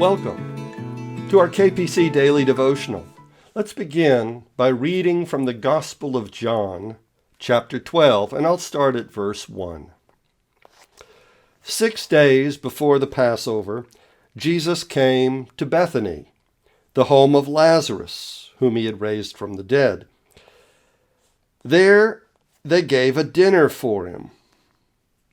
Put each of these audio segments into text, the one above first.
Welcome to our KPC Daily Devotional. Let's begin by reading from the Gospel of John, chapter 12, and I'll start at verse 1. 6 days before the Passover, Jesus came to Bethany, the home of Lazarus, whom he had raised from the dead. There they gave a dinner for him.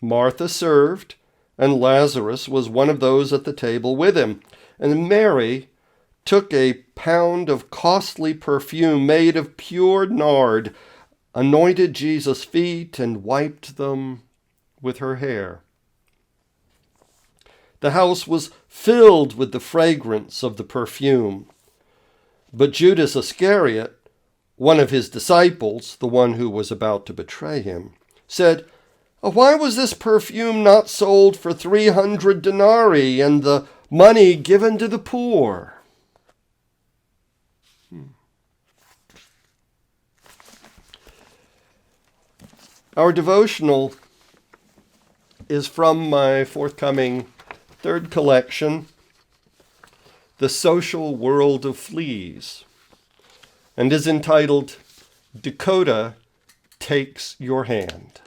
Martha served, and Lazarus was one of those at the table with him. And Mary took a pound of costly perfume made of pure nard, anointed Jesus' feet, and wiped them with her hair. The house was filled with the fragrance of the perfume. But Judas Iscariot, one of his disciples, the one who was about to betray him, said, "Why was this perfume not sold for 300 denarii and the money given to the poor?" Our devotional is from my forthcoming third collection, The Social World of Fleas, and is entitled, Dakota Takes Your Hand.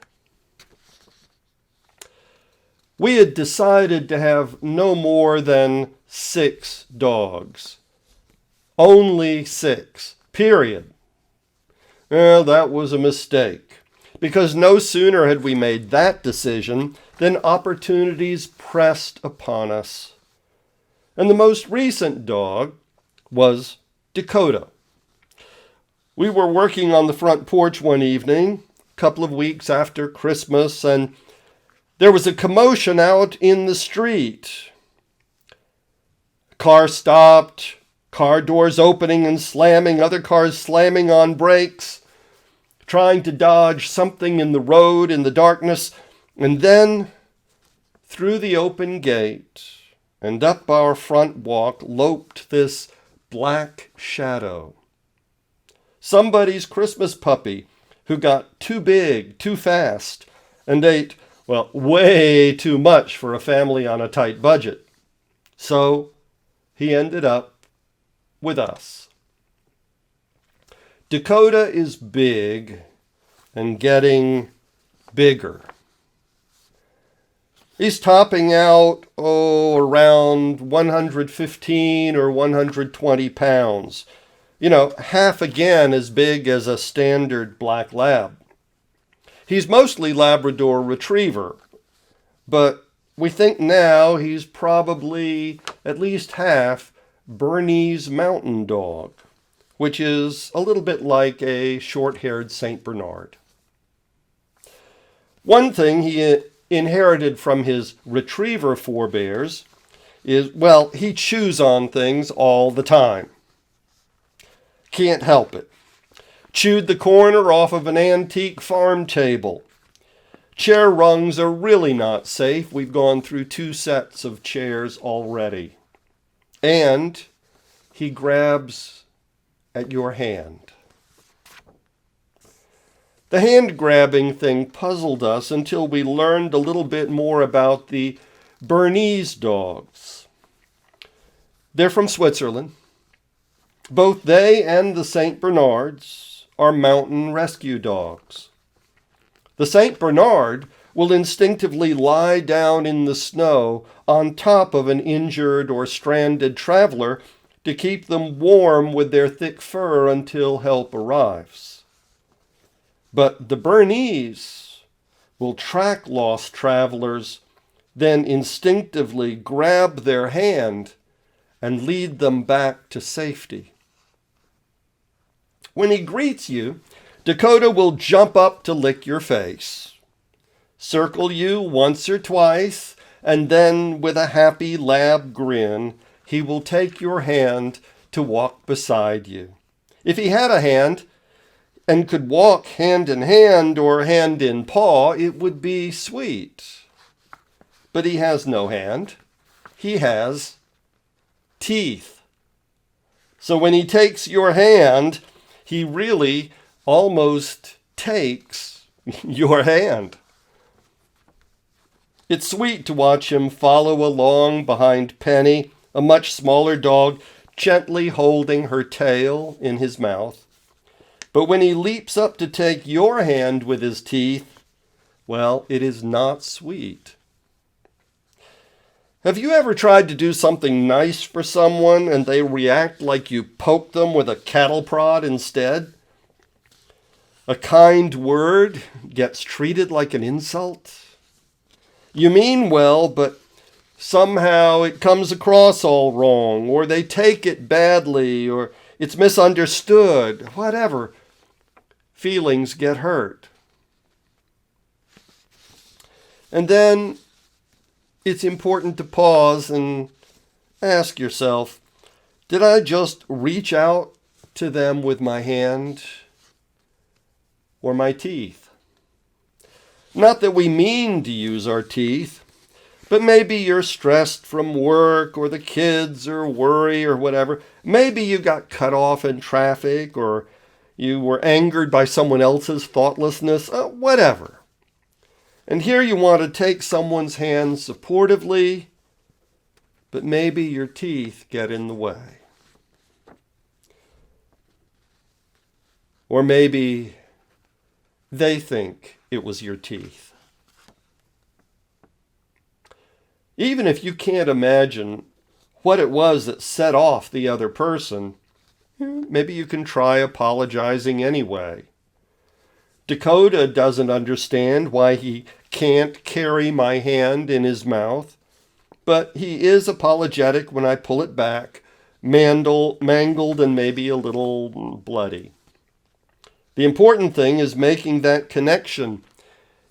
We had decided to have no more than 6 dogs. Only 6, period. Well, that was a mistake, because no sooner had we made that decision than opportunities pressed upon us. And the most recent dog was Dakota. We were working on the front porch one evening, a couple of weeks after Christmas, and there was a commotion out in the street. Car stopped, car doors opening and slamming, other cars slamming on brakes, trying to dodge something in the road in the darkness. And then, through the open gate and up our front walk, loped this black shadow. Somebody's Christmas puppy who got too big, too fast, and ate, well, way too much for a family on a tight budget. So he ended up with us. Dakota is big and getting bigger. He's topping out, around 115 or 120 pounds. Half again as big as a standard black lab. He's mostly Labrador Retriever, but we think now he's probably at least half Bernese Mountain Dog, which is a little bit like a short-haired St. Bernard. One thing he inherited from his retriever forebears is, he chews on things all the time. Can't help it. Chewed the corner off of an antique farm table. Chair rungs are really not safe. We've gone through 2 sets of chairs already. And he grabs at your hand. The hand-grabbing thing puzzled us until we learned a little bit more about the Bernese dogs. They're from Switzerland. Both they and the St. Bernards are mountain rescue dogs. The St. Bernard will instinctively lie down in the snow on top of an injured or stranded traveler to keep them warm with their thick fur until help arrives. But the Bernese will track lost travelers, then instinctively grab their hand and lead them back to safety. When he greets you, Dakota will jump up to lick your face, circle you once or twice, and then with a happy lab grin, he will take your hand to walk beside you. If he had a hand and could walk hand in hand or hand in paw, it would be sweet. But he has no hand. He has teeth. So when he takes your hand, he really almost takes your hand. It's sweet to watch him follow along behind Penny, a much smaller dog gently holding her tail in his mouth. But when he leaps up to take your hand with his teeth, well, it is not sweet. Have you ever tried to do something nice for someone and they react like you poked them with a cattle prod instead? A kind word gets treated like an insult. You mean well, but somehow it comes across all wrong, or they take it badly, or it's misunderstood, whatever. Feelings get hurt. And then it's important to pause and ask yourself, did I just reach out to them with my hand or my teeth? Not that we mean to use our teeth, but maybe you're stressed from work or the kids or worry or whatever. Maybe you got cut off in traffic or you were angered by someone else's thoughtlessness, whatever. And here you want to take someone's hand supportively, but maybe your teeth get in the way. Or maybe they think it was your teeth. Even if you can't imagine what it was that set off the other person, maybe you can try apologizing anyway. Dakota doesn't understand why he can't carry my hand in his mouth, but he is apologetic when I pull it back, mangled and maybe a little bloody. The important thing is making that connection,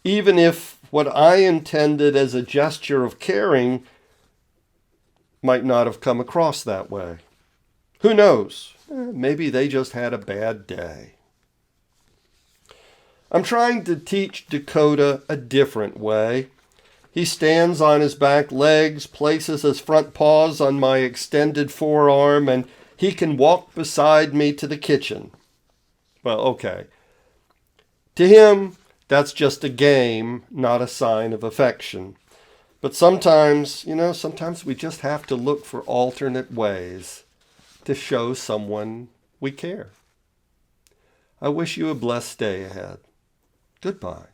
even if what I intended as a gesture of caring might not have come across that way. Who knows? Maybe they just had a bad day. I'm trying to teach Dakota a different way. He stands on his back legs, places his front paws on my extended forearm, and he can walk beside me to the kitchen. Well, okay. To him, that's just a game, not a sign of affection. But sometimes we just have to look for alternate ways to show someone we care. I wish you a blessed day ahead. Goodbye.